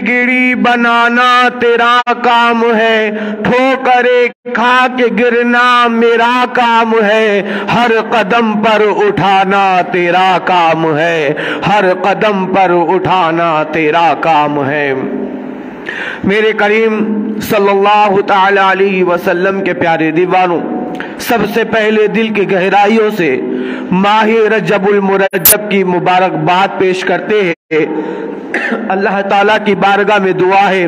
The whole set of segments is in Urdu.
گڑی بنانا تیرا کام ہے، ٹھوکریں کھا کے گرنا میرا کام ہے، ہر قدم پر اٹھانا تیرا کام ہے، ہر قدم پر اٹھانا تیرا کام ہے۔ میرے کریم صلی اللہ تعالی علیہ وسلم کے پیارے دیوانوں، سب سے پہلے دل کی گہرائیوں سے ماہ رجب المرجب کی مبارکباد پیش کرتے ہیں۔ اللہ تعالیٰ کی بارگاہ میں دعا ہے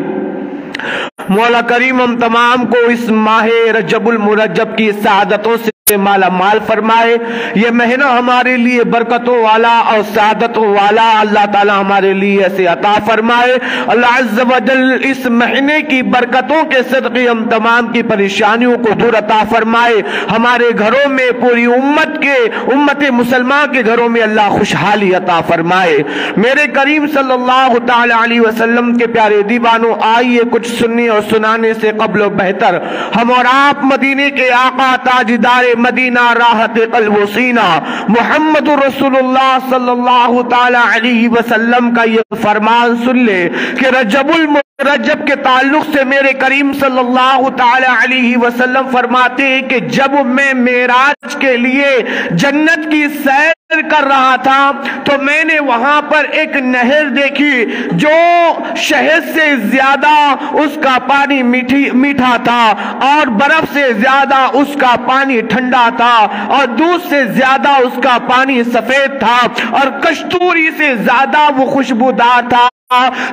مولا کریم ہم تمام کو اس ماہ رجب المرجب کی سعادتوں سے مالا مال فرمائے۔ یہ مہینہ ہمارے لیے برکتوں والا اور سعادتوں والا اللہ تعالیٰ ہمارے لیے ایسے عطا فرمائے۔ اللہ عز و جل اس مہینے کی برکتوں کے صدقے ہم تمام کی پریشانیوں کو دور عطا فرمائے۔ ہمارے گھروں میں پوری امت مسلمان کے گھروں میں اللہ خوشحالی عطا فرمائے۔ میرے کریم صلی اللہ تعالی علیہ وسلم کے پیارے دیوانوں، آئیے کچھ سننے اور سنانے سے قبل و بہتر ہم اور آپ مدینے کے آقا تاجدار مدینہ راحت قلب و سینہ محمد رسول اللہ صلی اللہ تعالی علیہ وسلم کا یہ فرمان سن لے کہ رجب المرجب کے تعلق سے میرے کریم صلی اللہ تعالی علیہ وسلم فرماتے ہیں کہ جب میں معراج کے لیے جنت کی سیر کر رہا تھا تو میں نے وہاں پر ایک نہر دیکھی جو شہد سے زیادہ اس کا پانی میٹھا تھا، اور برف سے زیادہ اس کا پانی ٹھنڈا تھا، اور دودھ سے زیادہ اس کا پانی سفید تھا، اور کستوری سے زیادہ وہ خوشبودار تھا۔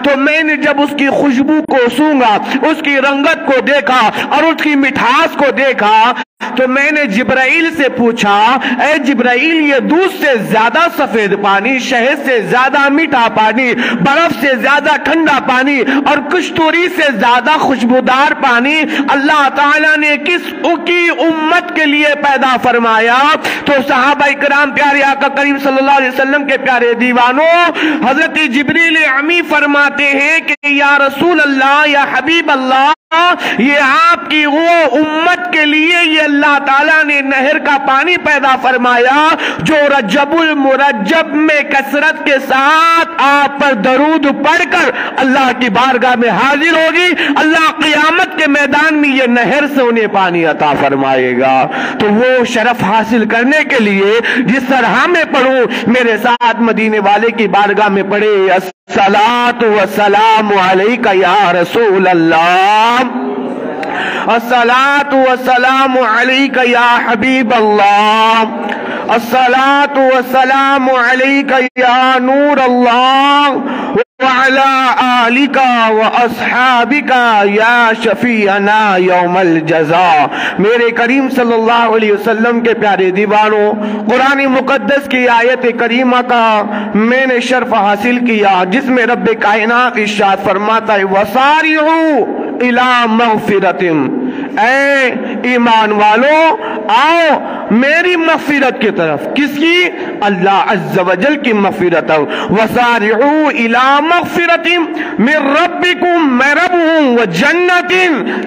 تو میں نے جب اس کی خوشبو کو سونگا، اس کی رنگت کو دیکھا اور اس کی مٹھاس کو دیکھا، تو میں نے جبرائیل سے پوچھا، اے جبرائیل یہ دودھ سے زیادہ سفید پانی، شہد سے زیادہ میٹھا پانی، برف سے زیادہ ٹھنڈا پانی اور کستوری سے زیادہ خوشبودار پانی اللہ تعالیٰ نے کس کی امت کے لیے پیدا فرمایا؟ تو صحابہ کرام پیارے آقا کریم صلی اللہ علیہ وسلم کے پیارے دیوانوں، حضرت جبریل امی فرماتے ہیں کہ یا رسول اللہ، یا حبیب اللہ، یہ آپ کی وہ امت کے لیے یہ اللہ تعالیٰ نے نہر کا پانی پیدا فرمایا جو رجب المرجب میں کثرت کے ساتھ آپ پر درود پڑھ کر اللہ کی بارگاہ میں حاضر ہوگی۔ اللہ قیامت کے میدان میں یہ نہر سے انہیں پانی عطا فرمائے گا۔ تو وہ شرف حاصل کرنے کے لیے جس طرح میں پڑھوں، میرے ساتھ مدینے والے کی بارگاہ میں پڑھے، الصلاۃ والسلام علیک یا رسول اللہ، الصلاۃ والسلام علیک یا حبیب اللہ، الصلاۃ والسلام علیک یا نور اللہ، وعلى آلك وأصحابك یا شفیعنا یوم الجزاء۔ میرے کریم صلی اللہ علیہ وسلم کے پیارے دیوانوں، قرآن مقدس کی آیت کریمہ کا میں نے شرف حاصل کیا جس میں رب کائنات ارشاد فرماتا ہے وَسَارِعُوا إِلَى مَغْفِرَةٍ، اے ایمان والو آؤ میری مغفرت کی طرف۔ کس کی؟ اللہ عز و جل کی مغفرت۔ وَسَارِعُوا إِلَى مغفرة من ربکم، میں رب ہوں، وجنت،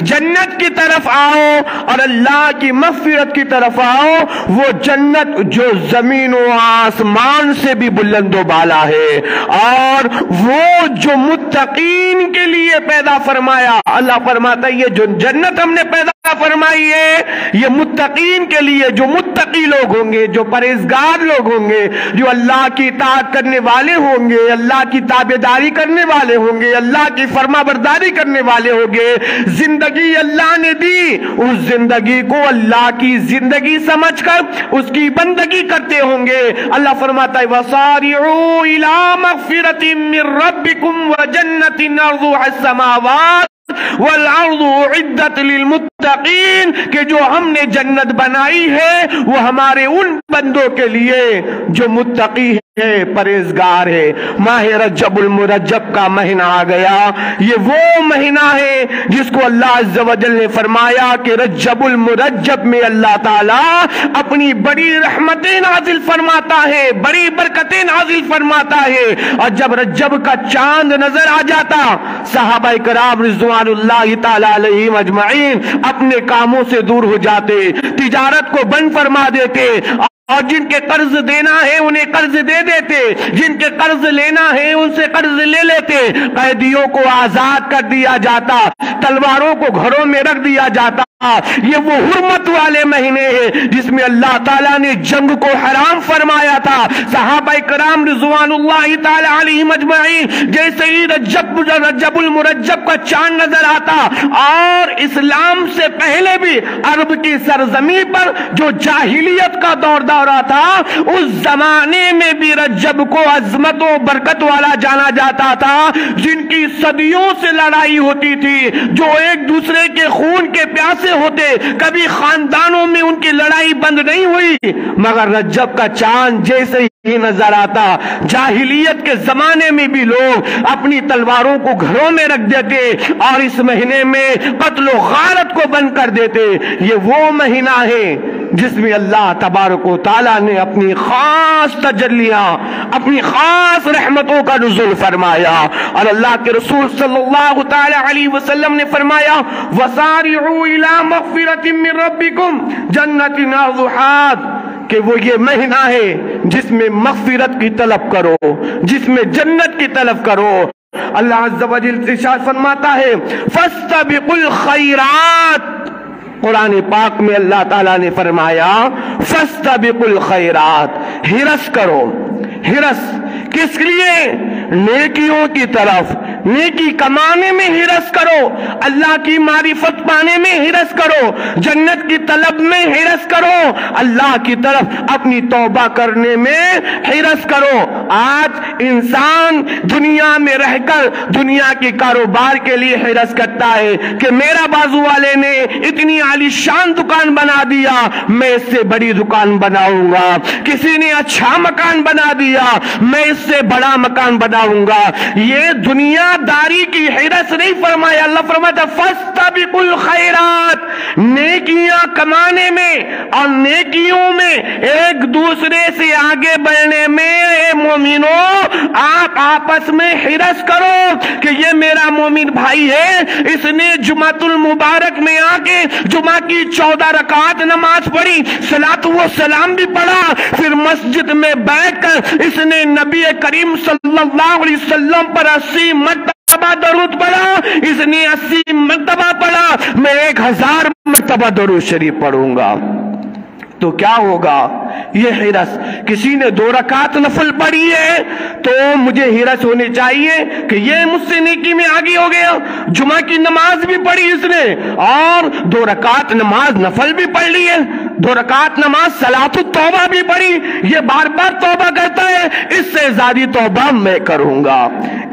جنت کی طرف آؤ، اور اللہ کی مغفرت کی طرف آؤ، وہ جنت جو زمین و آسمان سے بھی بلند و بالا ہے، اور وہ جو متقین کے لیے پیدا فرمایا۔ اللہ فرماتا ہے یہ جو جنت ہم نے پیدا فرمائی ہے یہ متقین کے لیے، جو متقی لوگ ہوں گے، جو پرہیزگار لوگ ہوں گے، جو اللہ کی اطاعت کرنے والے ہوں گے، اللہ کی تابعداری کرنے والے ہوں گے، اللہ کی فرما برداری کرنے والے ہوں گے۔ زندگی اللہ نے دی، اس زندگی کو اللہ کی زندگی سمجھ کر اس کی بندگی کرتے ہوں گے۔ اللہ فرماتا ہے وَسَارِعُوا إِلَى مَغْفِرَةٍ مِّن رَبِّكُمْ وَجَنَّةٍ عَرْضُهَا السَّمَاوَاتُ وَالْأَرْضُ أُعِدَّتْ لِلْمُتَّقِينَ، کہ جو ہم نے جنت بنائی ہے وہ ہمارے ان بندوں کے لیے جو متقی ہے، پرہیزگار ہے۔ ماہ رجب المرجب کا مہینہ آ گیا۔ یہ وہ مہینہ ہے جس کو اللہ عز و جل نے فرمایا کہ رجب المرجب میں اللہ تعالیٰ اپنی بڑی رحمتیں نازل فرماتا ہے، بڑی برکتیں نازل فرماتا ہے۔ اور جب رجب کا چاند نظر آ جاتا، صحابہ کرام رضوان اللہ تعالی علیہم اجمعین اپنے کاموں سے دور ہو جاتے، تجارت کو بند فرما دیتے، اور جن کے قرض دینا ہے انہیں قرض دے دیتے، جن کے قرض لینا ہے ان سے قرض لے لیتے، قیدیوں کو آزاد کر دیا جاتا، تلواروں کو گھروں میں رکھ دیا جاتا۔ یہ وہ حرمت والے مہینے ہیں جس میں اللہ تعالیٰ نے جنگ کو حرام فرمایا تھا۔ صحابہ کرام رضوان اللہ تعالی علیہم اجمعین جیسے ہی رجب المرجب کا چاند نظر آتا، اور اسلام سے پہلے بھی عرب کی سرزمین پر جو جاہلیت کا دورہ تھا، اس زمانے میں بھی رجب کو عظمت و برکت والا جانا جاتا تھا، جن کی صدیوں سے لڑائی ہوتی تھی، جو ایک دوسرے کے خون کے پیاسے ہوتے، کبھی خاندانوں میں ان کی لڑائی بند نہیں ہوئی، مگر رجب کا چاند جیسے ہی نظر آتا، جاہلیت کے زمانے میں بھی لوگ اپنی تلواروں کو گھروں میں رکھ دیتے اور اس مہینے میں قتل و غارت کو بند کر دیتے۔ یہ وہ مہینہ ہے جس میں اللہ تبارک و تعالیٰ نے اپنی خاص تجلیاں، اپنی خاص رحمتوں کا نزول فرمایا، اور اللہ کے رسول صلی اللہ تعالی علیہ وسلم نے فرمایا وَسَارِعُوا إِلَى مَغْفِرَةٍ مِّن رَبِّكُمْ جَنَّةٍ عَرْضُهَا، کہ وہ یہ مہینہ ہے جس میں مغفرت کی طلب کرو، جس میں جنت کی طلب کرو۔ اللہ عز و جل ارشاد فرماتا ہے فَاسْتَبِقُوا الْخَيْرَاتِ، قرآن پاک میں اللہ تعالیٰ نے فرمایا فَاسْتَبِقُوا الْخَيْرَاتِ، ہرس کرو۔ ہرس کس لیے؟ نیکیوں کی طرف، نیکی کمانے میں ہرس کرو، اللہ کی معرفت پانے میں ہرس کرو، جنت کی طلب میں ہرس کرو، اللہ کی طرف اپنی توبہ کرنے میں ہرس کرو۔ آج انسان دنیا میں رہ کر دنیا کے کاروبار کے لیے ہرس کرتا ہے کہ میرا بازو والے نے اتنی عالی شان دکان بنا دیا، میں اس سے بڑی دکان بناؤں گا، کسی نے اچھا مکان بنا دیا، میں اس سے بڑا مکان بناؤں گا۔ یہ دنیا داری کی حرص نہیں فرمایا، اللہ فرماتا فَاسْتَبِقُوا الْخَيْرَاتِ، نیکیاں کمانے میں اور نیکیوں میں ایک دوسرے سے آگے بڑھنے میں اے مومنوں آپ آپس میں حرص کرو کہ یہ میرا مومن بھائی ہے، اس نے جمعۃ المبارک میں آ کے جمعہ کی 14 رکعات نماز پڑھی، صلاۃ و سلام بھی پڑھا، پھر مسجد میں بیٹھ کر اس نے نبی کریم صلی اللہ علیہ وسلم پر 80 مرتبہ درود پڑھا، اس نے 80 مرتبہ پڑھا، میں 1000 مرتبہ درود شریف پڑھوں گا، تو کیا ہوگا؟ یہ حرص۔ کسی نے 2 رکعت نفل پڑھی ہے تو مجھے حرص ہونی چاہیے کہ یہ مجھ سے نیکی میں آگے ہو گیا۔ جمعہ کی نماز بھی پڑھی اس نے اور 2 رکعت نماز نفل بھی پڑھ لی ہے، 2 رکعت نماز صلاۃ التوبہ بھی پڑھی، یہ بار بار توبہ کرتا ہے، اس سے زیادہ توبہ میں کروں گا،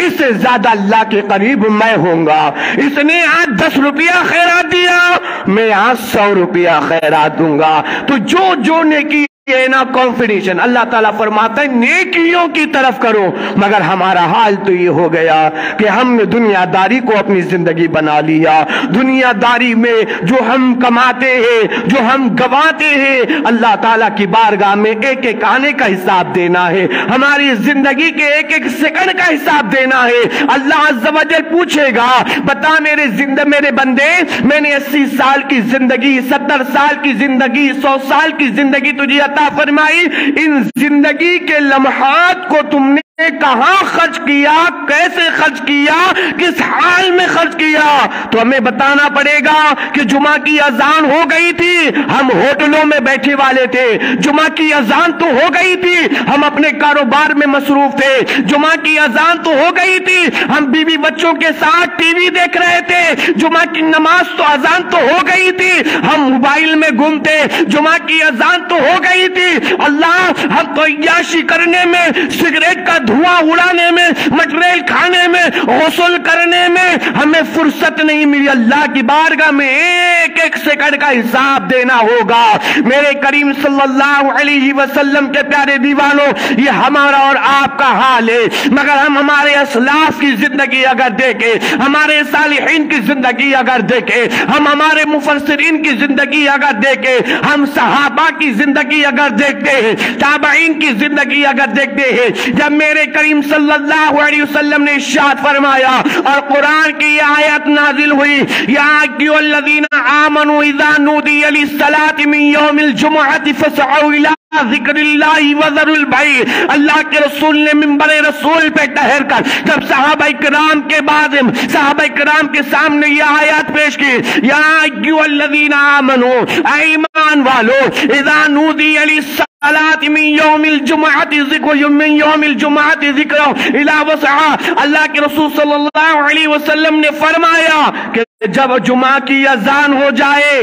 اس سے زیادہ اللہ کے قریب میں ہوں گا۔ اس نے آج 10 روپیہ خیرات دیا، میں آج 100 روپیہ خیرات دوں گا۔ تو جو نیکی یہ نا کانفیڈیشن، اللہ تعالیٰ فرماتا ہے نیکیوں کی طرف کرو، مگر ہمارا حال تو یہ ہو گیا کہ ہم نے دنیا داری کو اپنی زندگی بنا لیا۔ دنیا داری میں جو ہم کماتے ہیں، جو ہم گواتے ہیں، اللہ تعالیٰ کی بارگاہ میں ایک ایک آنے کا حساب دینا ہے، ہماری زندگی کے ایک ایک سیکنڈ کا حساب دینا ہے۔ اللہ عز و جل پوچھے گا بتا میرے بندے، میں نے 80 سال کی زندگی، 70 سال کی زندگی، 100 سال کی زندگی تجھے عطا فرمائی، ان زندگی کے لمحات کو تم نے کہاں خرچ کیا، کیسے خرچ کیا، کس حال میں خرچ کیا؟ تو ہمیں بتانا پڑے گا کہ جمعہ کی اذان ہو گئی تھی، ہم ہوٹلوں میں بیٹھے والے تھے، جمعہ کی اذان تو ہو گئی تھی، ہم اپنے کاروبار میں مصروف تھے، جمعہ کی اذان تو ہو گئی تھی، ہم بیوی بچوں کے ساتھ ٹی وی دیکھ رہے تھے، جمعہ کی نماز تو اذان تو ہو گئی تھی، ہم موبائل میں گھومتے، جمعہ کی اذان تو ہو گئی تھی، اللہ ہم تو عیاشی کرنے میں، سگریٹ کا دھواں اڑانے میں، مٹریل کھانے میں، غسل کرنے میں ہمیں فرصت نہیں ملی۔ اللہ کی بارگاہ میں ایک ایک سیکنڈ کا حساب دینا ہوگا۔ میرے کریم صلی اللہ علیہ وسلم کے پیارے دیوانوں، یہ ہمارا اور آپ کا حال ہے، مگر ہم ہمارے اسلاف کی زندگی اگر دیکھیں، ہمارے صالحین کی زندگی اگر دیکھیں، ہم ہمارے مفسرین کی زندگی اگر دیکھیں، ہم صحابہ کی زندگی اگر دیکھتے ہیں، تابعین کی زندگی اگر دیکھتے ہیں، جب میرے کریم صلی اللہ علیہ وسلم نے ارشاد فرمایا اور قرآن کی یہ آیت نازل ہوئی، یا ایھا الذین آمنوا اذا نودی للصلاۃ من یوم الجمعۃ فاسعوا الی ذکراللہ وذروا البیع، اللہ کے رسول نے منبر رسول پہ ٹہر کر جب صحابہ کرام کے بعد صحابہ کرام کے سامنے یہ آیات پیش کی، یا ایھا الذین آمنوا، اے ایمان والو، اذا نودی للصلاۃ من یوم الجمعۃ ذکر من یوم الجمعۃ ذکر الی وسعہ، اللہ کے رسول صلی اللہ علیہ وسلم نے فرمایا کہ جب جمعہ کی اذان ہو جائے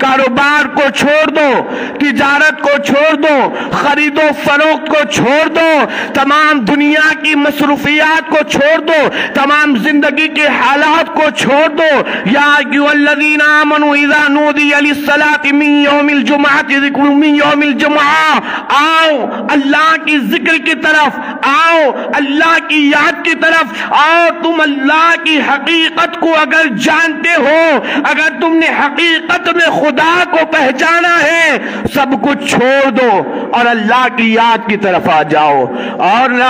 کاروبار کو چھوڑ دو، تجارت کو چھوڑ دو، خرید و فروخت کو چھوڑ دو، تمام دنیا کی مصروفیات کو چھوڑ دو، تمام زندگی کے حالات کو چھوڑ دو، یا ایھا الذین آمنوا اذا نودی للصلاۃ من یوم الجمعۃ ذکر من یوم الجمعہ، آؤ اللہ کی ذکر کی طرف، آؤ اللہ کی یاد کی طرف آؤ۔ تم اللہ کی حقیقت کو اگر جانتے ہو، اگر تم نے حقیقت میں خدا کو پہچانا ہے، سب کچھ چھوڑ دو اور اللہ کی یاد کی طرف آ جاؤ۔ اور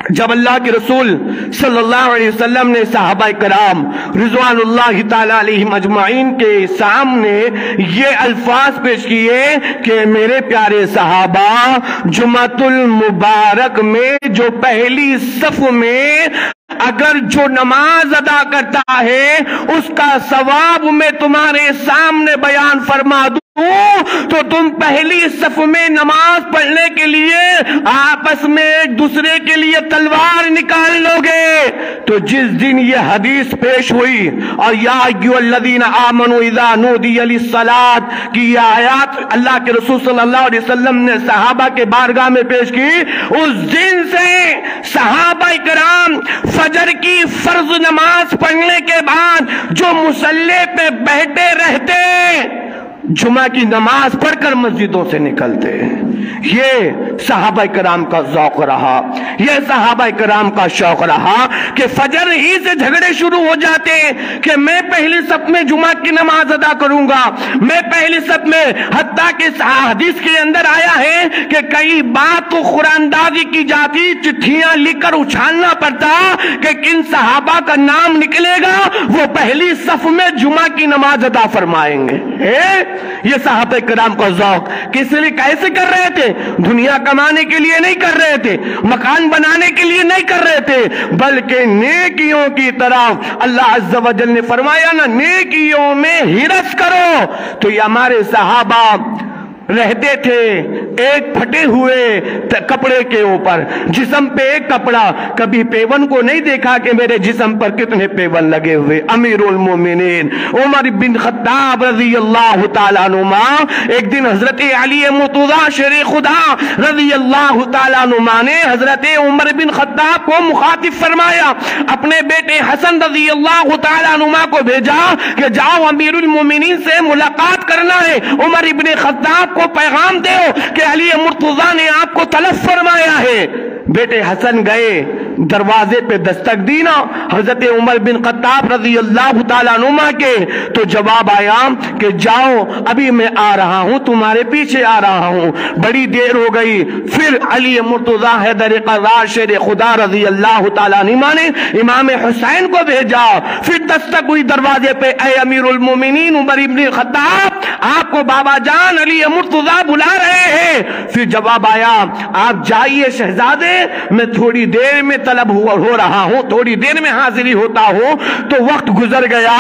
جب اللہ کے رسول صلی اللہ علیہ وسلم نے صحابہ کرام رضوان اللہ تعالی علیہم اجمعین کے سامنے یہ الفاظ پیش کیے کہ میرے پیارے صحابہ، جمعۃ المبارک میں جو پہلی صف میں اگر جو نماز ادا کرتا ہے اس کا ثواب میں تمہارے سامنے بیان فرما دوں تو تم پہلی صف میں نماز پڑھنے کے لیے آپس میں ایک دوسرے کے لیے تلوار نکال لو گے۔ تو جس دن یہ حدیث پیش ہوئی اور یا ایھا الذین آمنوا اذا نودی للصلاۃ کی یہ آیات اللہ کے رسول صلی اللہ علیہ وسلم نے صحابہ کے بارگاہ میں پیش کی، اس دن سے صحابہ کرام فجر کی فرض نماز پڑھنے کے بعد جو مصلی پہ بیٹھے رہتے، جمعہ کی نماز پڑھ کر مسجدوں سے نکلتے۔ یہ صحابہ کرام کا ذوق رہا، یہ صحابہ کرام کا شوق رہا کہ فجر ہی سے جھگڑے شروع ہو جاتے کہ میں پہلی صف میں جمعہ کی نماز ادا کروں گا، میں پہلی صف میں، حتیٰ کہ حدیث کے اندر آیا ہے کہ کئی بات تو قرآن اندازی کی جاتی، چٹھیاں لکھ کر اچھالنا پڑتا کہ کن صحابہ کا نام نکلے گا وہ پہلی صف میں جمعہ کی نماز ادا فرمائیں گے۔ یہ صحابہ کرام کا ذوق کس لیے کیسے کر رہے تھے؟ دنیا کمانے کے لیے نہیں کر رہے تھے، مکان بنانے کے لیے نہیں کر رہے تھے، بلکہ نیکیوں کی طرف اللہ عز و جل نے فرمایا نا، نیکیوں میں ہرس کرو۔ تو یہ ہمارے صحابہ رہتے تھے ایک پھٹے ہوئے کپڑے کے اوپر، جسم پہ ایک کپڑا، کبھی پیون کو نہیں دیکھا کہ میرے جسم پر کتنے پیون لگے ہوئے۔ امیر المومنین عمر بن خطاب رضی اللہ تعالیٰ عنہ، ایک دن حضرت علی مرتضیٰ شیر خدا رضی اللہ تعالیٰ عنہ نے حضرت عمر بن خطاب کو مخاطب فرمایا، اپنے بیٹے حسن رضی اللہ تعالیٰ عنہ کو بھیجا کہ جاؤ امیر المومنین سے ملاقات کرنا ہے، عمر بن خطاب کو پیغام دو کہ علی مرتضیٰ نے آپ کو طلب فرمایا ہے۔ بیٹے حسن گئے، دروازے پہ دستک دینا حضرت عمر بن خطاب رضی اللہ تعالیٰ عنہ کے، تو جواب آیا کہ جاؤ ابھی میں آ رہا ہوں، تمہارے پیچھے آ رہا ہوں۔ بڑی دیر ہو گئی، پھر علی مرتضیٰ حیدر قرار شیر خدا رضی اللہ تعالیٰ عنہ نے امام حسین کو بھیجا، پھر دستک ہوئی دروازے پہ، اے امیر المومنین عمر بن خطاب، آپ کو بابا جان علی مرتضیٰ بلا رہے ہیں۔ پھر جواب آیا، آپ جائیے شہزادے، میں تھوڑی دیر میں طلب ہو رہا ہوں، تھوڑی دیر میں حاضری ہوتا ہوں۔ تو وقت گزر گیا،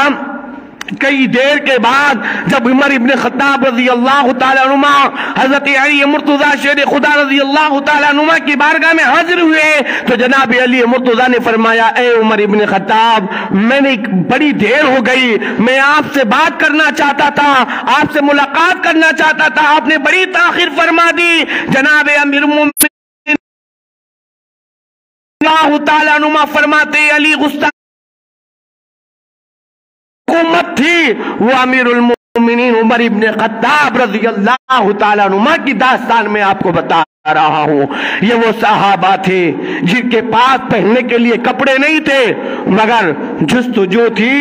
کئی دیر کے بعد جب عمر ابن خطاب رضی اللہ تعالیٰ عنہ حضرت علی مرتضیٰ شیر خدا رضی اللہ تعالیٰ عنہ کی بارگاہ میں حاضر ہوئے تو جناب علی مرتضیٰ نے فرمایا، اے عمر ابن خطاب، میں نے بڑی دیر ہو گئی، میں آپ سے بات کرنا چاہتا تھا، آپ سے ملاقات کرنا چاہتا تھا، آپ نے بڑی تاخیر فرما دی۔ جناب امیر المومنین اللہ تعالیٰ عنہ فرماتے، علی غصہ حکومت تھی، وہ امیر المومنین عمر ابن خطاب رضی اللہ تعالیٰ عنہ کی داستان میں آپ کو بتا رہا ہوں۔ یہ وہ صحابہ تھے جن کے پاس پہننے کے لیے کپڑے نہیں تھے، مگر جستجو تھی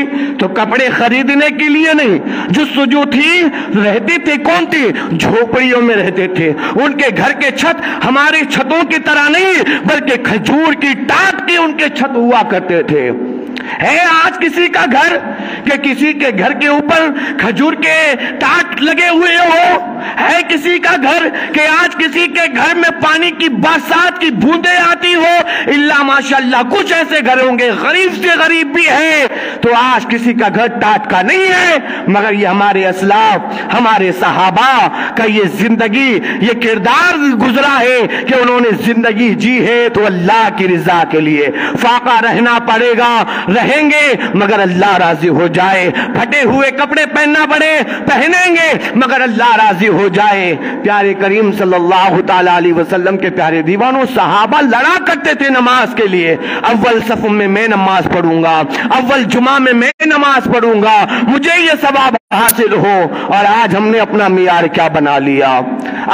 تو کپڑے خریدنے کے لیے نہیں، جستجو تھی، رہتے تھے کون تھے؟ جھوپڑیوں میں رہتے تھے۔ ان کے گھر کے چھت ہماری چھتوں کی طرح نہیں، بلکہ کھجور کی ٹاٹ کے ان کے چھت ہوا کرتے تھے۔ ہے آج کسی کا گھر کہ کسی کے گھر کے اوپر کھجور کے ٹاٹ لگے ہوئے ہو؟ ہے کسی کا گھر کہ آج کسی کے گھر میں پانی کی برسات کی بوندیں آتی ہو؟ اللہ ماشاءاللہ کچھ ایسے گھر ہوں گے، غریب سے غریب بھی ہے، تو آج کسی کا گھر ٹاٹ کا نہیں ہے، مگر یہ ہمارے اسلاف، ہمارے صحابہ کا یہ زندگی، یہ کردار گزرا ہے کہ انہوں نے زندگی جی ہے تو اللہ کی رضا کے لیے۔ فاقہ رہنا پڑے گا، رہیں گے مگر اللہ راضی ہو جائے، پھٹے ہوئے کپڑے پہننا پڑے پہنیں گے مگر اللہ راضی ہو جائے۔ پیارے کریم صلی اللہ تعالی علیہ وسلم کے پیارے دیوانوں، صحابہ لڑا کرتے تھے نماز کے لیے، اول صف میں نماز پڑھوں گا، اول جمعہ میں نماز پڑھوں گا، مجھے یہ ثواب حاصل ہو۔ اور آج ہم نے اپنا معیار کیا بنا لیا؟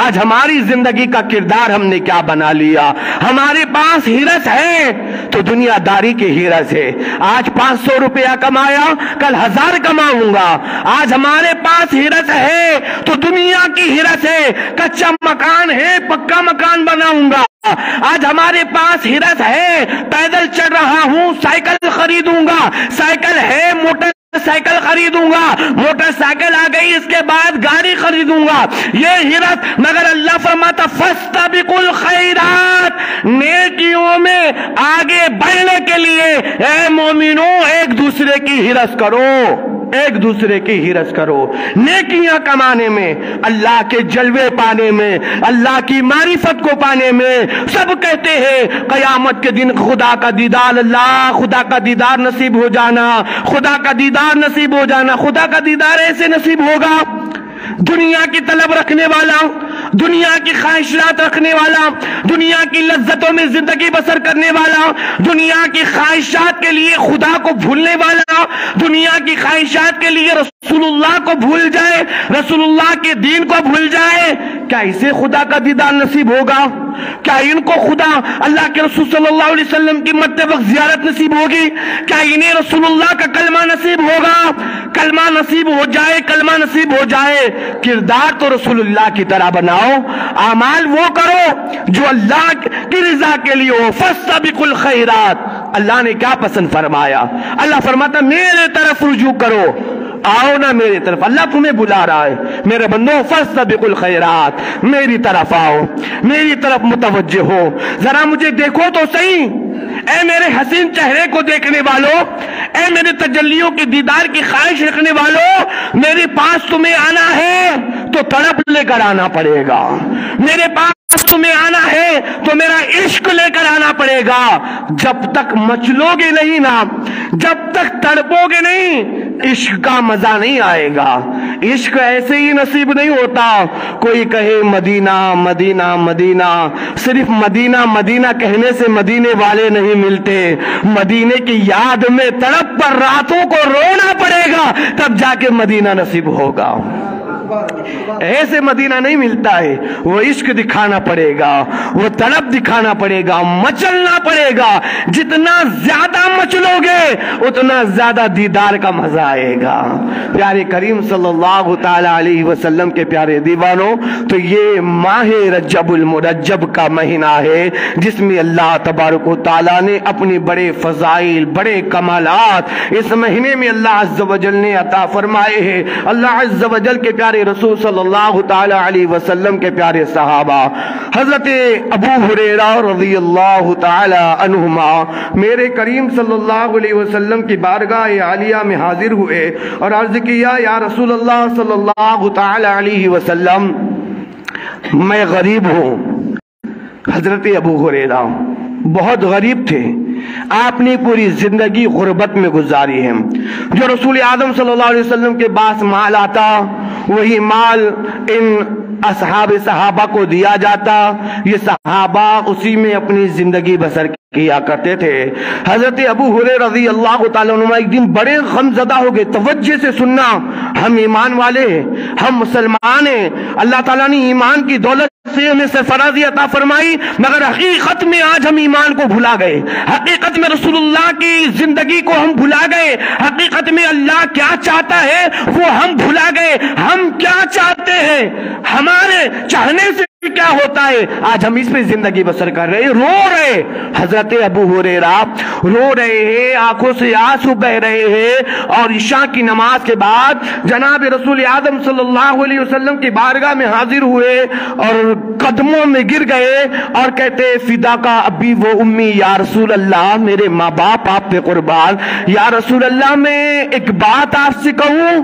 آج ہماری زندگی کا کردار ہم نے کیا بنا لیا؟ ہمارے پاس ہرس ہے تو دنیا داری کی ہرس ہے، آج 500 روپیہ کمایا کل 1000 کماؤں گا۔ آج ہمارے پاس ہرس ہے تو دنیا کی ہرس ہے، کچا مکان ہے پکا مکان بناؤں گا۔ آج ہمارے پاس ہرس ہے، پیدل چل رہا ہوں سائیکل خریدوں گا، سائیکل ہے موٹر سائیکل خریدوں گا، موٹر سائیکل آ گئی اس کے بعد گاڑی خریدوں گا، یہ ہرس۔ مگر اللہ فرماتا فاستبقوا الخیرات، نیکیوں میں آگے بڑھنے کے لیے اے مومنوں ایک دوسرے کی ہرس کرو، ایک دوسرے کی ہرس کرو، نیکیاں کمانے میں، اللہ کے جلوے پانے میں، اللہ کی معرفت کو پانے میں۔ سب کہتے ہیں قیامت کے دن خدا کا دیدار، اللہ خدا کا دیدار نصیب ہو جانا، خدا کا دیدار نصیب ہو جانا۔ خدا کا دیدار ایسے نصیب ہوگا، دنیا کی طلب رکھنے والا، دنیا کی خواہشات رکھنے والا، دنیا کی لذتوں میں زندگی بسر کرنے والا، دنیا کی خواہشات کے لیے خدا کو بھولنے والا، دنیا کی خواہشات کے لیے رسول اللہ کو بھول جائے، رسول اللہ کے دین کو بھول جائے، کیا اسے خدا کا دیدار نصیب ہوگا؟ کیا ان کو خدا اللہ کے رسول صلی اللہ علیہ وسلم کی مرتے وقت زیارت نصیب ہوگی؟ کیا انہیں رسول اللہ کا کلمہ نصیب ہوگا؟ کلمہ نصیب ہو جائے، کلمہ نصیب ہو جائے، کردار تو رسول اللہ کی طرح بناؤ، اعمال وہ کرو جو اللہ کی رضا کے لیے ہو۔ فاستبقوا الخیرات، اللہ نے کیا پسند فرمایا؟ اللہ فرماتا میرے طرف رجوع کرو، آؤ نا میری طرف، اللہ تمہیں بلا رہا ہے، میرے بندوں فاستبقوا الخیرات، میری طرف آؤ، میری طرف متوجہ ہو، ذرا مجھے دیکھو تو صحیح، اے میرے حسین چہرے کو دیکھنے والوں، اے میرے تجلیوں کی دیدار کی خواہش رکھنے والوں، میرے پاس تمہیں آنا ہے تو تڑپ لے کر آنا پڑے گا، میرے پاس تمہیں آنا ہے تو میرا عشق لے کر آنا پڑے گا۔ جب تک مچلو گے نہیں نا، جب تک تڑپو گے نہیں، عشق کا مزہ نہیں آئے گا۔ عشق ایسے ہی نصیب نہیں ہوتا، کوئی کہے مدینہ مدینہ مدینہ، صرف مدینہ مدینہ کہنے سے مدینے والے نہیں ملتے، مدینے کی یاد میں تڑپ پر راتوں کو رونا پڑے گا، تب جا کے مدینہ نصیب ہوگا۔ ایسے مدینہ نہیں ملتا ہے، وہ عشق دکھانا پڑے گا، وہ طلب دکھانا پڑے گا، مچلنا پڑے گا، جتنا زیادہ مچلو گے اتنا زیادہ دیدار کا مزہ آئے گا۔ پیارے کریم صلی اللہ تعالی علیہ وسلم کے پیارے دیوانوں، تو یہ ماہ رجب المرجب کا مہینہ ہے جس میں اللہ تبارک و تعالی نے اپنی بڑے فضائل، بڑے کمالات اس مہینے میں اللہ عز و جل نے عطا فرمائے ہیں۔ اللہ عز و جل کے پیارے رسول صلی اللہ تعالی علیہ وسلم کے پیارے صحابہ حضرت ابو ہریرہ رضی اللہ تعالی عنہما میرے کریم صلی اللہ علیہ وسلم کی بارگاہ عالیہ میں حاضر ہوئے اور عرض کیا یا رسول اللہ صلی اللہ تعالی علیہ وسلم میں غریب ہوں۔ حضرت ابو ہریرہ بہت غریب تھے، آپ نے پوری زندگی غربت میں گزاری ہے، جو رسول اعظم صلی اللہ علیہ وسلم کے پاس مال آتا وہی مال ان اصحاب صحابہ کو دیا جاتا، یہ صحابہ اسی میں اپنی زندگی بسر کیا کرتے تھے۔ حضرت ابو ہریرہ رضی اللہ تعالیٰ عنہ ایک دن بڑے غم زدہ ہو گئے، توجہ سے سننا، ہم ایمان والے ہیں، ہم مسلمان ہیں، اللہ تعالیٰ نے ایمان کی دولت سے ہمیں سرفرازی عطا فرمائی، مگر حقیقت میں آج ہم ایمان کو بھلا گئے، حقیقت میں رسول اللہ کی زندگی کو ہم بھلا گئے، حقیقت میں اللہ کیا چاہتا ہے وہ ہم بھلا گئے۔ ہم کیا چاہتے ہیں؟ ہے, ہمارے چاہنے سے کیا ہوتا ہے, آج ہم اس پہ زندگی بسر کر رہے ہیں, رو رہے. حضرت ابو ہریرہ رو رہے ہیں, آنکھوں سے آنسو بہ رہے ہیں, اور عشاء کی نماز کے بعد جناب رسول اعظم صلی اللہ علیہ وسلم کی بارگاہ میں حاضر ہوئے اور قدموں میں گر گئے اور کہتے فدا کا ابی و امی یا رسول اللہ, میرے ماں باپ آپ پہ قربان, یا رسول اللہ میں ایک بات آپ سے کہوں.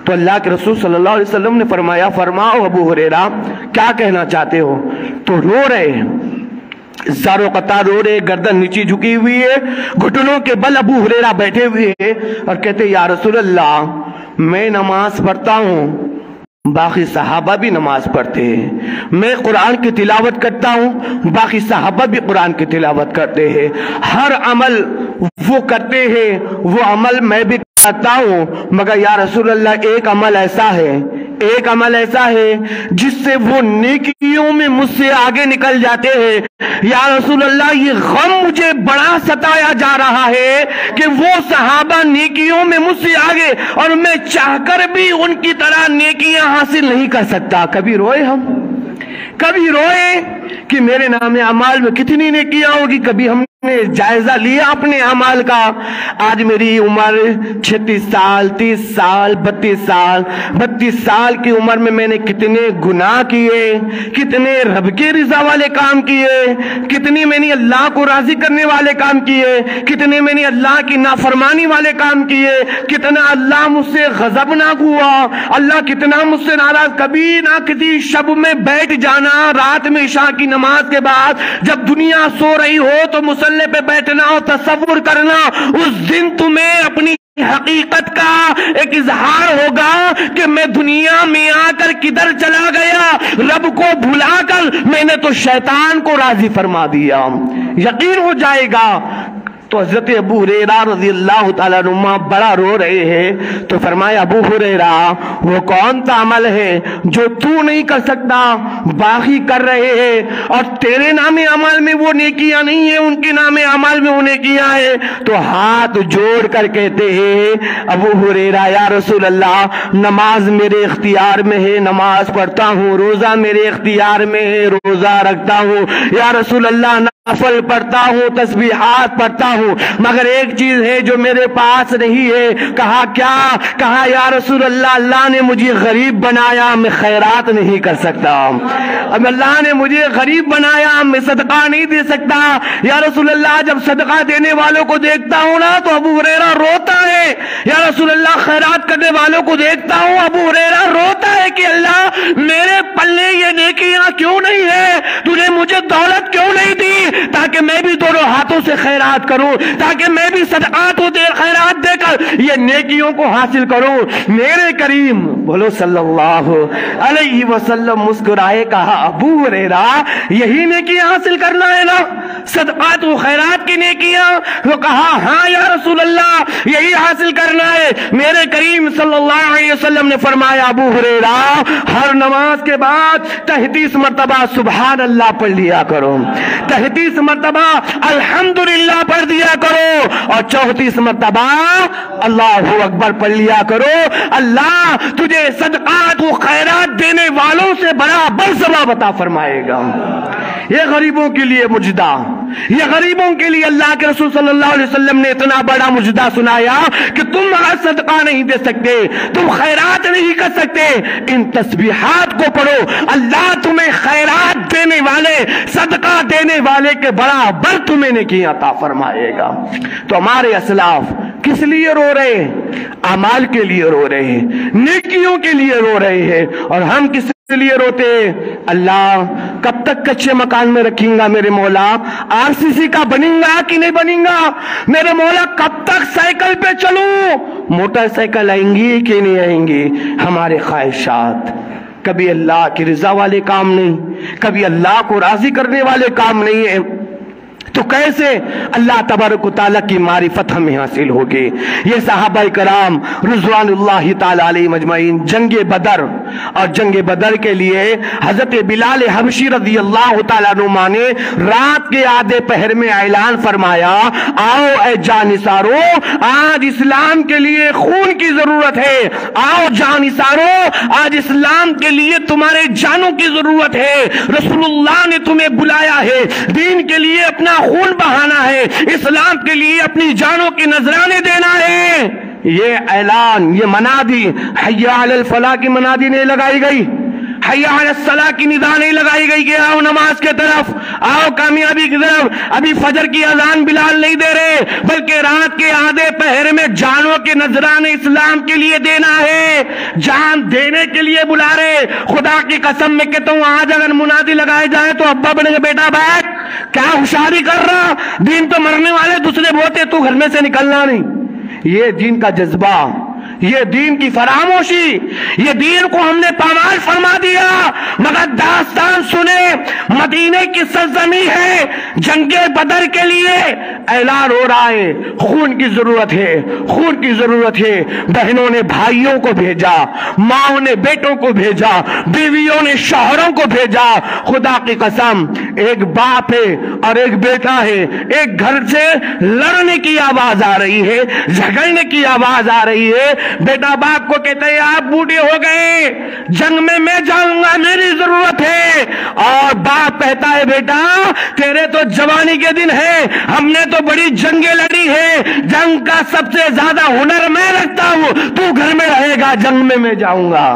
تو اللہ کے رسول صلی اللہ علیہ وسلم نے فرمایا, فرماؤ ابو ہریرہ کیا کہنا چاہتے ہو. تو رو رہے ہیں, زارو قطار رو رہے, گردن نیچی جھکی ہوئی ہے, گھٹنوں کے بل ابو ہریرہ بیٹھے ہوئے ہیں اور کہتے یا رسول اللہ میں نماز پڑھتا ہوں, باقی صحابہ بھی نماز پڑھتے ہیں, میں قرآن کی تلاوت کرتا ہوں, باقی صحابہ بھی قرآن کی تلاوت کرتے ہیں, ہر عمل وہ کرتے ہیں وہ عمل میں بھی کرتا ہوں, مگر یا رسول اللہ ایک عمل ایسا ہے جس سے وہ نیکیوں میں مجھ سے آگے نکل جاتے ہیں. یا رسول اللہ یہ غم مجھے بڑا ستایا جا رہا ہے کہ وہ صحابہ نیکیوں میں مجھ سے آگے, اور میں چاہ کر بھی ان کی طرح نیکیاں حاصل نہیں کر سکتا. کبھی روئے کہ میرے نام اعمال میں کتنی نیکیاں ہوگی. کبھی ہم نے جائزہ لیا اپنے اعمال کا. آج میری عمر 36 سال 30 سال 32 سال کی عمر میں نے کتنے گناہ کیے, کتنے رب کے رضا والے کام کیے, کتنی میں نے اللہ کو راضی کرنے والے کام کیے, کتنے میں نے اللہ کی نافرمانی والے کام کیے, کتنا اللہ مجھ سے غضبناک ہوا, اللہ کتنا مجھ سے ناراض. کبھی نہ کسی شب میں بیٹھ جانا رات میں عشاء کی نماز کے بعد, جب دنیا سو رہی ہو تو مصلے پہ بیٹھنا اور تصور کرنا اس دن تمہیں اپنی حقیقت کا ایک اظہار ہوگا کہ میں دنیا میں آ کر کدھر چلا گیا, رب کو بھلا کر میں نے تو شیطان کو راضی فرما دیا. یقین ہو جائے گا. تو حضرت ابو ہریرہ رضی اللہ تعالیٰ عنہ بڑا رو رہے ہیں. تو فرمایا ابو ہریرہ وہ کون سا عمل ہے جو تو نہیں کر سکتا, باقی کر رہے ہیں, اور تیرے نام عمل میں وہ نیکیاں نہیں ہیں, ان کے نام عمل میں وہ نیکیاں ہیں. تو ہاتھ جوڑ کر کہتے ہیں ابو ہریرہ یا رسول اللہ نماز میرے اختیار میں ہے, نماز پڑھتا ہوں, روزہ میرے اختیار میں ہے, روزہ رکھتا ہوں, یا رسول اللہ نفل پڑھتا ہوں, تسبیحات پڑھتا ہوں, مگر ایک چیز ہے جو میرے پاس نہیں ہے. کہا کیا؟ کہا یا رسول اللہ اللہ نے مجھے غریب بنایا, میں خیرات نہیں کر سکتا. اب اللہ نے مجھے غریب بنایا, میں صدقہ نہیں دے سکتا. یا رسول اللہ جب صدقہ دینے والوں کو دیکھتا ہوں نا تو ابو ہریرہ روتا ہے. یا رسول اللہ خیرات کرنے والوں کو دیکھتا ہوں, ابو ہریرہ روتا ہے کہ اللہ میرے پلے یہ نیکیاں کیوں نہیں ہے, تو نے مجھے دولت کیوں نہیں دی تاکہ میں بھی دونوں ہاتھوں سے خیرات کروں, تاکہ میں بھی صدقات و خیرات دے کر یہ نیکیوں کو حاصل کروں. میرے کریم بولو صلی اللہ علیہ وسلم مسکرائے, کہا ابو ہریرہ یہی نیکیاں حاصل کرنا ہے نا, صدقات و خیرات کی نیکیاں؟ وہ کہا ہاں یا رسول اللہ یہی حاصل کرنا ہے. میرے کریم صلی اللہ علیہ وسلم نے فرمایا ابو ہریرہ ہر نماز کے بعد 33 مرتبہ سبحان اللہ پڑھ لیا کرو, 33 مرتبہ الحمدللہ پڑھ دیا کرو, اور 34 مرتبہ اللہ اکبر پڑھ لیا کرو. اللہ تجھے صدقات و خیرات دینے والوں سے برابر ثواب عطا فرمائے گا. یہ غریبوں کے لیے مجدہ, یہ غریبوں کے لیے اللہ کے رسول صلی اللہ علیہ وسلم نے اتنا بڑا مجدہ سنایا کہ تم اگر صدقہ نہیں دے سکتے, تم خیرات نہیں کر سکتے, ان تسبیحات کو پڑھو, اللہ تمہیں خیرات دینے والے, صدقہ دینے والے کے برابر تمہیں نیکیاں عطا فرمائے گا. تو ہمارے اسلاف کس لیے رو رہے ہیں؟ اعمال کے لیے رو رہے ہیں, نیکیوں کے لیے رو رہے ہیں. اور ہم کس لیے روتے ہیں؟ اللہ کب تک کچے مکان میں رکھیں گا میرے مولا, RCC کا بنیں گا کہ نہیں بنیں گا میرے مولا, کب تک سائیکل پہ چلوں, موٹر سائیکل آئیں گی کہ نہیں آئیں گی. ہمارے خواہشات کبھی اللہ کی رضا والے کام نہیں, کبھی اللہ کو راضی کرنے والے کام نہیں ہیں. تو کیسے اللہ تبارک و تعالیٰ کی معرفت ہمیں حاصل ہوگی؟ یہ صحابہ کرام رضوان اللہ تعالیٰ علیہ مجمعین جنگ بدر اور جنگ بدر کے لیے حضرت بلال حبشی رضی اللہ تعالیٰ عنہ نے رات کے آدھے پہر میں اعلان فرمایا، آؤ اے جانثارو، آج اسلام کے لیے خون کی ضرورت ہے، آؤ جانثارو، آج اسلام کے لیے تمہارے جانوں کی ضرورت ہے، رسول اللہ نے تمہیں بلایا ہے، دین کے لیے اپنا خون بہانا ہے، اسلام کے لیے اپنی جانوں کی نذرانے دینا ہے۔ یہ اعلان، یہ منادی حی علی الفلاح کی منادی نہیں لگائی گئی، حی علی الصلاح کی ندا نہیں لگائی گئی کہ آؤ نماز کے طرف، آؤ کامیابی کی طرف۔ ابھی فجر کی اذان بلال نہیں دے رہے، بلکہ رات کے آدھے پہر میں جانوں کے نذرانے اسلام کے لیے دینا ہے، جان دینے کے لیے بلا رہے۔ خدا کی قسم میں کہتا ہوں، آج اگر منادی لگائے جائے تو ابا بنے گے، بیٹا بیٹھ، کیا ہوشیاری کر رہا، دین تو مرنے والے دوسرے بہتے، تو گھر میں سے نکلنا نہیں۔ یہ دین کا جذبہ، یہ دین کی فراموشی، یہ دین کو ہم نے پامال فرما دیا۔ مگر داستان سنے، مدینے کی سرزمین ہے، جنگ بدر کے لیے اعلان ہو رہا ہے، خون کی ضرورت ہے، خون کی ضرورت ہے۔ بہنوں نے بھائیوں کو بھیجا، ماؤں نے بیٹوں کو بھیجا، بیویوں نے شوہروں کو بھیجا۔ خدا کی قسم، ایک باپ ہے اور ایک بیٹا ہے، ایک گھر سے لڑنے کی آواز آ رہی ہے، جھگڑنے کی آواز آ رہی ہے۔ بیٹا باپ کو کہتا ہے، آپ بوڑھے ہو گئے، جنگ میں جاؤں گا، میری ضرورت ہے۔ اور باپ کہتا ہے، بیٹا تیرے تو جوانی کے دن ہے، ہم نے تو بڑی جنگیں لڑی ہے، جنگ کا سب سے زیادہ ہنر میں رکھتا ہوں، تو گھر میں رہے گا، جنگ میں جاؤں گا۔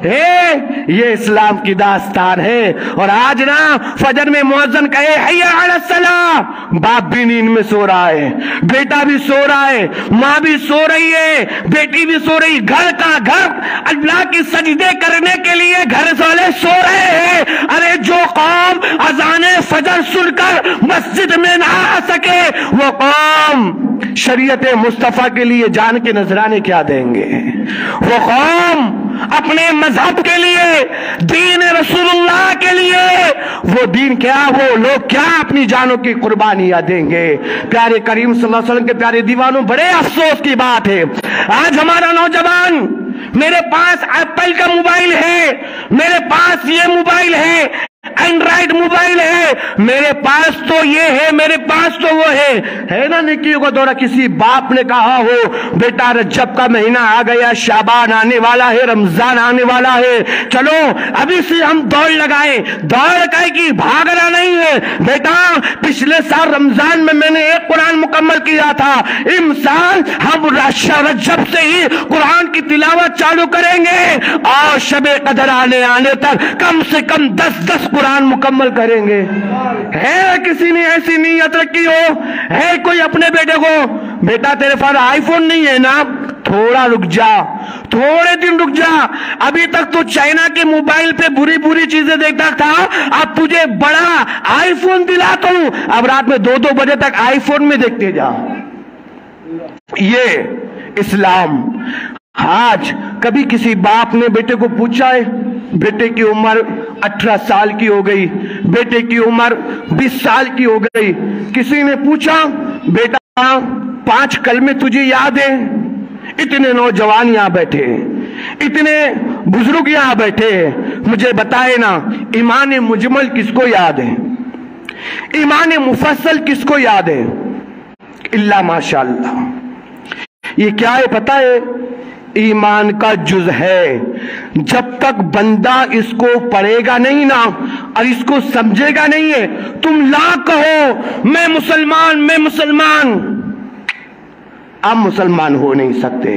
یہ اسلام کی داستان ہے۔ اور آج نا فجر میں مؤذن کہے حی علی الصلاۃ، باپ بھی نیند میں سو رہا ہے، بیٹا بھی سو رہا ہے، ماں بھی سو رہی ہے، بیٹی بھی سو رہی، گھر کا گھر اللہ کی سجدے کرنے کے لیے گھر والے سو رہے ہیں۔ ارے جو قوم اذان فجر سن کر مسجد میں نہ آ سکے، وہ قوم شریعت مصطفیٰ کے لیے جان کے نذرانے کیا دیں گے؟ وہ قوم اپنے مذہب کے لیے، دین رسول اللہ کے لیے، وہ دین کیا، وہ لوگ کیا اپنی جانوں کی قربانیاں دیں گے؟ پیارے کریم صلی اللہ علیہ وسلم کے پیارے دیوانوں، بڑے افسوس کی بات ہے، آج ہمارا نوجوان، میرے پاس ایپل کا موبائل ہے، میرے پاس یہ موبائل ہے، اینڈرائیڈ موبائل ہے، میرے پاس تو یہ ہے، میرے پاس تو وہ ہے نا نیکیوں کا دورہ۔ کسی باپ نے کہا ہو، بیٹا رجب کا مہینہ آ گیا، شعبان آنے والا ہے، رمضان آنے والا ہے، چلو ابھی سے ہم دوڑ لگائیں۔ دوڑ لگائے کی بھاگنا نہیں ہے بیٹا، پچھلے سال رمضان میں نے ایک قرآن مکمل کیا تھا، امسال ہم رجب سے ہی قرآن کی تلاوت چالو کریں گے، اور شب قدر آنے تک کم سے کم 10 قرآن مکمل کریں گے۔ ہے کسی نے ایسی نیت رکھی ہو؟ ہے کوئی اپنے بیٹے کو، بیٹا تیرے پاس آئی فون نہیں ہے نا، تھوڑا رک جا، تھوڑے دن رک جا، ابھی تک تو چائنا کے موبائل پہ بری چیزیں دیکھتا تھا، اب تجھے بڑا آئی فون دلاتا ہوں، اب رات میں 2 بجے تک آئی فون میں دیکھتے جا۔ یہ اسلام۔ آج کبھی کسی باپ نے بیٹے کو پوچھا ہے؟ بیٹے کی عمر 18 سال کی ہو گئی، بیٹے کی عمر 20 سال کی ہو گئی، کسی نے پوچھا بیٹا 5 کلمے تجھے یاد ہیں؟ اتنے نوجوان یہاں بیٹھے، اتنے بزرگ یہاں بیٹھے، مجھے بتائے نا، ایمان مجمل کس کو یاد ہے؟ ایمان مفصل کس کو یاد ہے؟ اللہ ماشاءاللہ۔ یہ کیا ہے پتہ ہے؟ ایمان کا جز ہے۔ جب تک بندہ اس کو پڑھے گا نہیں نا اور اس کو سمجھے گا نہیں ہے، تم لاکھ کہو میں مسلمان، آپ مسلمان ہو نہیں سکتے۔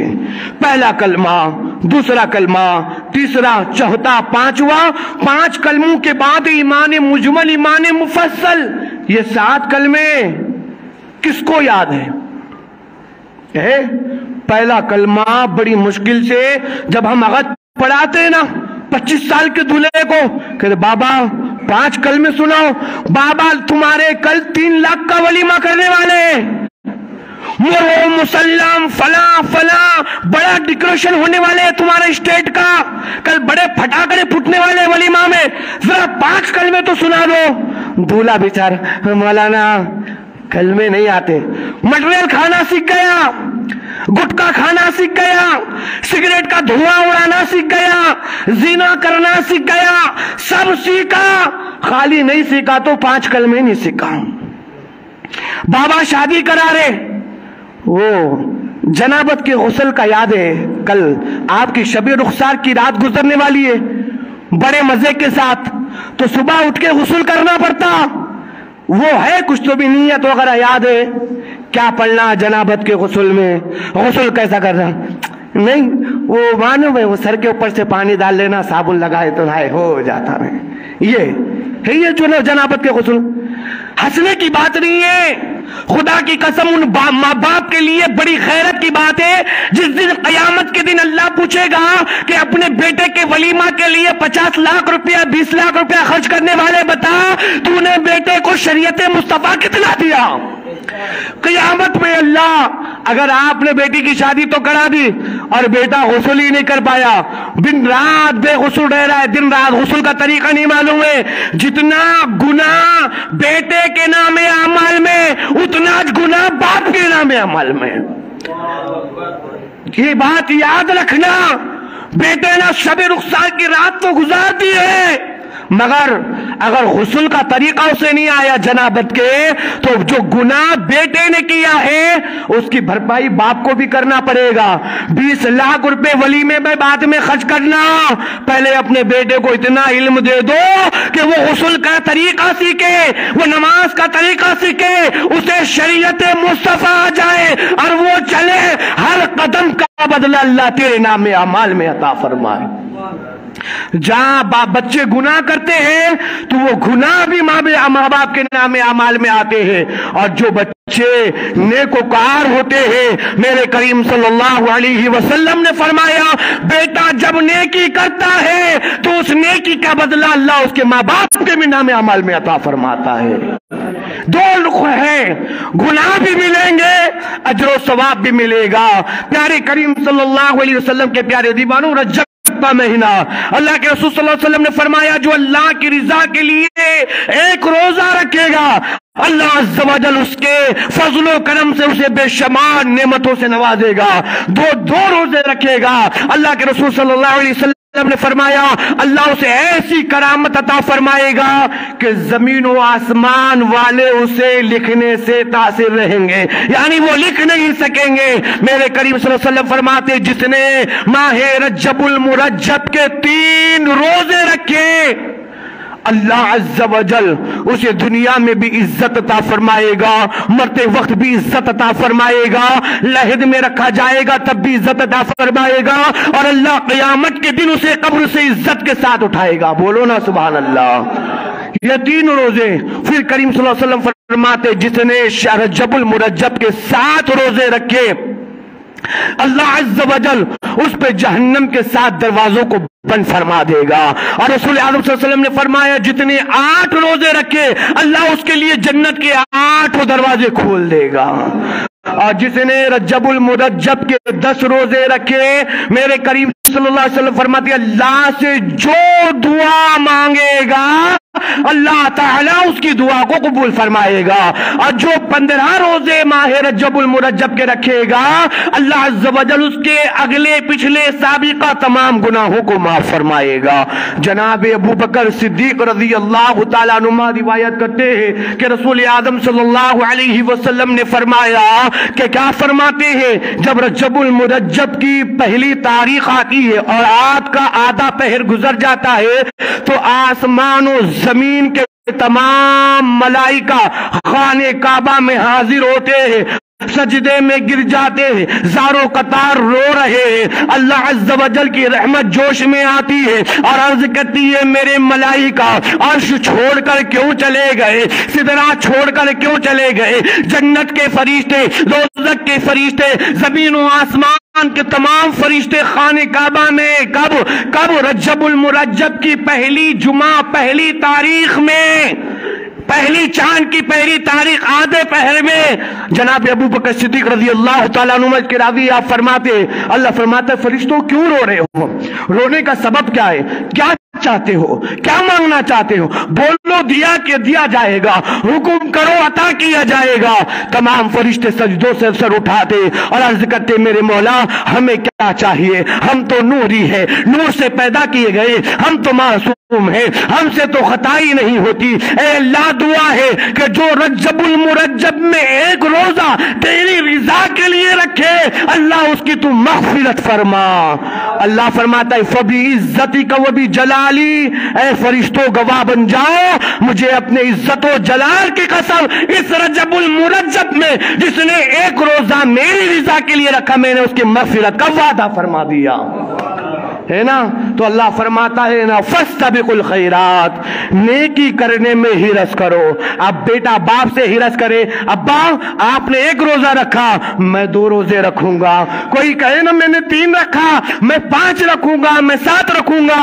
پہلا کلمہ، دوسرا کلمہ، تیسرا، چوتھا، پانچواں، 5 کلموں کے بعد ایمان مجمل، ایمان مفصل، یہ 7 کلمے کس کو یاد ہے؟ پہلا کلمہ بڑی مشکل سے جب ہم اگر پڑھاتے ہیں نا 25 سال کے دولہے کو، کہتے بابا 5 کلمے سناؤ، بابا تمہارے کل 3 لاکھ کا ولیمہ کرنے والے، مرو مسلم فلاں فلاں بڑا ڈیکوریشن ہونے والے ہے تمہارے اسٹیٹ کا، کل بڑے پھٹاکے پھوٹنے والے ولیمہ میں، ذرا 5 کلمے تو سنا دو۔ دولہا بیچارہ مولانا کلمے نہیں آتے، مٹریل کھانا سیکھ گیا، گٹکا کھانا سیکھ گیا، سگریٹ کا دھواں اڑانا سیکھ گیا، زنا کرنا سیکھ گیا، سب سیکھا، خالی نہیں سیکھا تو 5 کلمے نہیں سیکھا۔ بابا شادی کرا رہے، وہ جنابت کے غسل کا یاد ہے، کل آپ کی شب رخسار کی رات گزرنے والی ہے بڑے مزے کے ساتھ، تو صبح اٹھ کے غسل کرنا پڑتا، وہ ہے کچھ تو بھی نیت وغیرہ یاد ہے؟ کیا پڑھنا جنابت کے غسل میں، غسل کیسا کرنا نہیں، وہ معلوم ہے، وہ سر کے اوپر سے پانی ڈال لینا، صابن لگائے تو ہائے ہو جاتا ہے، یہ جو جنابت کے غسل ہنسنے کی بات نہیں ہے، خدا کی قسم ان ماں باپ کے لیے بڑی خیرت کی بات ہے۔ جس دن قیامت کے دن اللہ پوچھے گا کہ اپنے بیٹے کے ولیمہ کے لیے 50 لاکھ روپیہ 20 لاکھ روپیہ خرچ کرنے والے بتا تو نے بیٹے کو شریعت مصطفیٰ کتنا دیا؟ قیامت میں اللہ اگر آپ نے بیٹی کی شادی تو کرا دی اور بیٹا غسل ہی نہیں کر پایا، دن رات بے غسل رہ رہا ہے، دن رات غسل کا طریقہ نہیں معلوم ہے، جتنا گناہ بیٹے کے نام اعمال میں اتنا گناہ باپ کے نام اعمال میں۔ یہ بات یاد رکھنا، بیٹے نے شب رخسار کی رات تو گزار دی ہے، مگر اگر غسل کا طریقہ اسے نہیں آیا جنابت کے، تو جو گناہ بیٹے نے کیا ہے اس کی بھرپائی باپ کو بھی کرنا پڑے گا۔ 20 لاکھ روپے ولیمے میں بعد میں خرچ کرنا، پہلے اپنے بیٹے کو اتنا علم دے دو کہ وہ غسل کا طریقہ سیکھے، وہ نماز کا طریقہ سیکھے، اسے شریعت مصطفیٰ آ جائے اور وہ چلے، ہر قدم کا بدلہ اللہ تیرے نام اعمال میں عطا فرمائے۔ جہاں بچے گناہ کرتے ہیں تو وہ گناہ بھی ماں باپ کے نام اعمال میں آتے ہیں، اور جو بچے نیکوکار ہوتے ہیں، میرے کریم صلی اللہ علیہ وسلم نے فرمایا بیٹا جب نیکی کرتا ہے تو اس نیکی کا بدلہ اللہ اس کے ماں باپ کے بھی نام اعمال میں عطا فرماتا ہے۔ دو رخ ہیں، گناہ بھی ملیں گے، اجر و ثواب بھی ملے گا۔ پیارے کریم صلی اللہ علیہ وسلم کے پیارے دیوانوں، رجب کا مہینہ، اللہ کے رسول صلی اللہ علیہ وسلم نے فرمایا جو اللہ کی رضا کے لیے ایک روزہ رکھے گا، اللہ عز و جل اس کے فضل و کرم سے اسے بے شمار نعمتوں سے نوازے گا۔ دو روزے رکھے گا، اللہ کے رسول صلی اللہ علیہ وسلم نے فرمایا اللہ اسے ایسی کرامت عطا فرمائے گا کہ زمین و آسمان والے اسے لکھنے سے تاثر رہیں گے، یعنی وہ لکھ نہیں سکیں گے۔ میرے کریم صلی اللہ علیہ وسلم فرماتے جس نے ماہ رجب المرجب کے 3 روزے رکھے اللہ عز و جل اسے دنیا میں بھی عزت عطا فرمائے گا، مرتے وقت بھی عزت عطا فرمائے گا، لحد میں رکھا جائے گا تب بھی عزت عطا فرمائے گا، اور اللہ قیامت کے دن اسے قبر سے عزت کے ساتھ اٹھائے گا۔ بولو نا سبحان اللہ۔ یہ 3 روزے، پھر کریم صلی اللہ علیہ وسلم فرماتے جس نے رجب المرجب کے 7 روزے رکھے اللہ عز و جل اس پہ جہنم کے 7 دروازوں کو بند فرما دے گا، اور رسول اعظم صلی اللہ علیہ وسلم نے فرمایا جتنے 8 روزے رکھے اللہ اس کے لیے جنت کے 8 دروازے کھول دے گا، اور جس نے رجب المرجب کے 10 روزے رکھے میرے کریم صلی اللہ علیہ وسلم فرماتے اللہ سے جو دعا مانگے گا اللہ تعالیٰ اس کی دعا کو قبول فرمائے گا، اور جو 15 روزے ماہ رجب المرجب کے رکھے گا اللہ عز و جل اس کے اگلے پچھلے سابقہ تمام گناہوں کو معاف فرمائے گا۔ جناب ابو بکر صدیق رضی اللہ تعالیٰ عنہ روایت کرتے ہیں کہ رسول اعظم صلی اللہ علیہ وسلم نے فرمایا کہ کیا فرماتے ہیں جب رجب المرجب کی پہلی تاریخ آتی ہے اور رات کا آدھا پہر گزر جاتا ہے تو آسمان و زمین کے تمام ملائکہ خانے کعبہ میں حاضر ہوتے ہیں، سجدے میں گر جاتے ہیں، زاروں قطار رو رہے ہیں، اللہ عز و جل کی رحمت جوش میں آتی ہے اور عرض کرتی ہے میرے ملائکہ عرش چھوڑ کر کیوں چلے گئے، سدرہ چھوڑ کر کیوں چلے گئے، جنت کے فرشتے، دوزخ کے فرشتے، زمین و آسمان کے تمام فرشتے خانے کعبہ میں کب رجب المرجب کی پہلی جمعہ پہلی تاریخ میں پہلی چاند کی پہلی تاریخ آدھے پہر میں جناب ابو بکر صدیق رضی اللہ تعالیٰ عنہ کے راوی آپ فرماتے، اللہ فرماتا ہے فرشتوں کیوں رو رہے ہو؟ رونے کا سبب کیا ہے؟ کیا چاہتے ہو؟ کیا مانگنا چاہتے ہو؟ بولو دیا کہ دیا جائے گا، حکم کرو عطا کیا جائے گا۔ تمام فرشتے سجدوں سے سر اٹھاتے اور عرض کرتے میرے مولا ہمیں کیا چاہیے؟ ہم تو نوری ہے، نور سے پیدا کیے گئے، ہم تو معصوم ہیں، ہم سے تو خطا ہی نہیں ہوتی۔ اے اللہ دعا ہے کہ جو رجب المرجب میں ایک روزہ تیری رضا کے لیے رکھے اللہ اس کی تو مغفرت فرما۔ اللہ فرماتا ہے فَبِعِزَّتِكَ وَبِجَلَالِي، اے فرشتوں گواہ بن جاؤ مجھے اپنے عزت و جلال کی قسم، اس رجب المرجب میں جس نے ایک روزہ میری رضا کے لیے رکھا میں نے اس کی مغفرت کا وعدہ فرما دیا ہے نا۔ تو اللہ فرماتا ہے نا فَاسْتَبِقُوا الْخَيْرَاتِ، نیکی کرنے میں ہرس کرو۔ اب بیٹا باپ سے ہرس کرے، ابا آپ نے ایک روزہ رکھا میں 2 روزے رکھوں گا، کوئی کہے نا میں نے 3 رکھا میں 5 رکھوں گا میں 7 رکھوں گا۔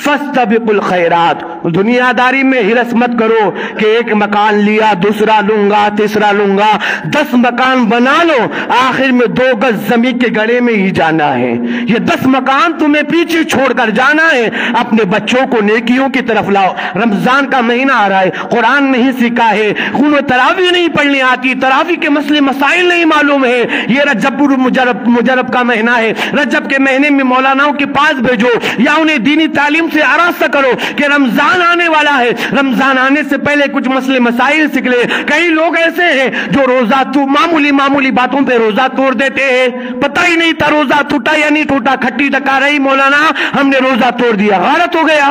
فَاسْتَبِقُوا الْخَيْرَاتِ، دنیا داری میں ہرس مت کرو کہ ایک مکان لیا دوسرا لوں گا تیسرا لوں گا، 10 مکان بنا لو آخر میں 2 گز زمین کے گڑے میں ہی جانا ہے۔ یہ 10 مکان تمہیں پیچھے چھوڑ کر جانا ہے۔ اپنے بچوں کو نیکیوں کی طرف لاؤ۔ رمضان کا مہینہ آ رہا ہے، قرآن نہیں سیکھا ہے، انہیں تراویح نہیں پڑھنی آتی، تراویح کے مسئلے مسائل نہیں معلوم ہے۔ یہ رجب المجرب کا مہینہ ہے، رجب کے مہینے میں مولاناؤں کے پاس بھیجو یا انہیں دینی تعلیم سے آراستہ کرو کہ رمضان آنے والا ہے، رمضان آنے سے پہلے کچھ مسئلے مسائل سیکھ لے۔ کئی لوگ ایسے ہیں جو روزہ تو معمولی باتوں پہ روزہ توڑ دیتے ہیں، پتہ ہی نہیں تھا روزہ ٹوٹا یا نہیں ٹوٹا، کھٹی ٹکا رہی مولانا ہم نے روزہ توڑ دیا، غارت ہو گیا۔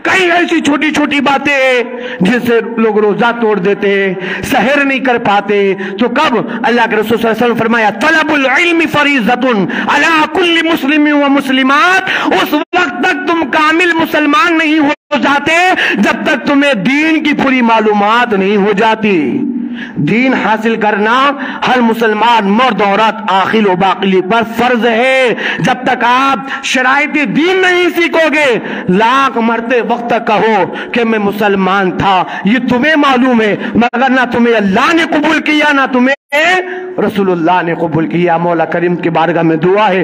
کئی ایسی چھوٹی چھوٹی باتیں جن سے لوگ روزہ توڑ دیتے ہیں، سحر نہیں کر پاتے۔ تو کب اللہ کے رسول صلی اللہ علیہ وسلم فرمایا طلب العلم فریضۃ علی کل مسلم و مسلمات، اس وقت تک تم کامل مسلمان نہیں ہو جاتے جب تک تمہیں دین کی پوری معلومات نہیں ہو جاتی۔ دین حاصل کرنا ہر مسلمان مرد عورت عاقل و باقل پر فرض ہے۔ جب تک آپ شرائط دین نہیں سیکھو گے، لاکھ مرتے وقت کہو کہ میں مسلمان تھا، یہ تمہیں معلوم ہے مگر نہ تمہیں اللہ نے قبول کیا نہ تمہیں رسول اللہ نے قبول کیا۔ مولا کریم کی بارگاہ میں دعا ہے